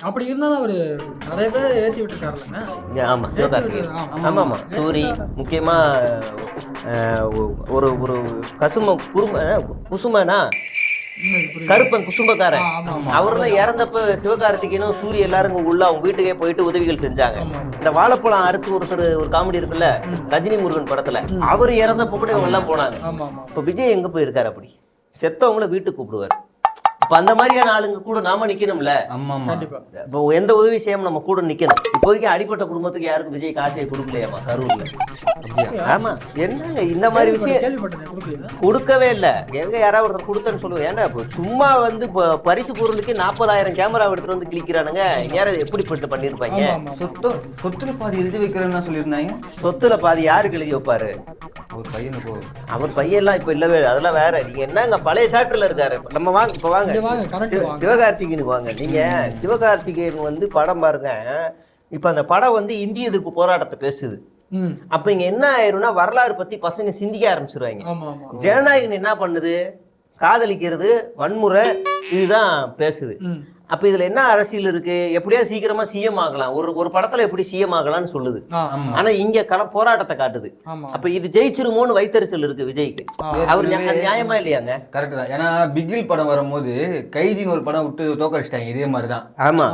அப்படி இருந்தாலும் அவரு நிறைய பேரை ஏத்தி விட்டுருக்காருல்லங்க. ஆமா சிவகார்த்திகேயன். ஆமா ஆமா சூரி முக்கியமா ஒரு ஒரு குசுமனா கருப்பன் குசும்பக்காரன் அவரெல்லாம் இறந்தப்ப சிவகார்த்திகேயனும் சூரிய எல்லாரும் உள்ள அவங்க வீட்டுக்கே போயிட்டு உதவிகள் செஞ்சாங்க. இந்த வாழைப்பழம் அறுத்து ஒரு காமெடி இருக்குல்ல ரஜினி முருகன் படத்துல அவரு இறந்தப்ப கூட இவங்க எல்லாம் போனாங்க. இப்ப விஜய் எங்க போயிருக்காரு? அப்படி செத்தவங்கள வீட்டுக்கு கூப்பிடுவாரு. இப்ப அந்த மாதிரியான ஆளுங்க கூட நாம நிக்கணும்ல. இப்போ எந்த உதவி செய்யாம நம்ம கூட நிக்கணும். இப்போ வரைக்கும் அடிப்பட்ட குடும்பத்துக்கு யாருக்கும் விஜய் காசை கொடுக்கலையாமா கரூர்ல? ஆமா என்னங்க இந்த மாதிரி விஷயம் கொடுக்கவே இல்லை. எங்க யாராவது ஒருத்தர் கொடுத்தேன்னு சொல்லுவோம். ஏன்னா சும்மா வந்து பரிசு பொருளுக்கு 40,000 கேமரா எடுத்துட்டு வந்து கிளிக்கிறானுங்க. யாரும் எப்படிப்பட்டு பண்ணிருப்பாங்க? சொத்துல பாதி எழுதி வைக்கிறேன்னு சொல்லியிருந்தாங்க. சொத்துல பாதி யாருக்கு எழுதி வைப்பாரு? ஒரு பையனுக்கு. அவர் பையன்லாம் இப்ப இல்லவே அதெல்லாம் வேற. நீங்க என்னங்க பழைய சாட்டுல இருக்காரு. நம்ம வாங்க இப்ப வாங்க சிவகார்த்திகேயனுக்கு வாங்க. நீங்க சிவகார்த்திகேயன் வந்து படம் பாருங்க. இப்ப அந்த படம் வந்து இந்திய எதிர்ப்பு போராட்டத்தை பேசுது. அப்ப இங்க என்ன ஆயிரும்னா வரலாறு பத்தி பசங்க சிந்திக்க ஆரம்பிச்சிருவாங்க. ஜனநாயகம் என்ன பண்ணுது? காதலிக்கிறது, வன்முறை, இதுதான் பேசுது. அப்ப இதுல என்ன அரசியல் இருக்கு? எப்படியா சீக்கிரமா சிஎம் ஆகலாம். ஒரு படத்துல எப்படி சிஎம் ஆகலாம்னு சொல்லுது. ஆனா இங்க போராட்டத்தை காட்டுது. அப்ப இது ஜெயிச்சிருமோன்னு வைத்தறிச்சல் இருக்கு விஜய்க்கு. அவர் நியாயமா இல்லையாங்க? கரெக்ட் தான். ஏன்னா பிகில் படம் வரும்போது கைதின்னு ஒரு படம் விட்டு தோக்கடிச்சிட்டாங்க. இதே மாதிரிதான். ஆமா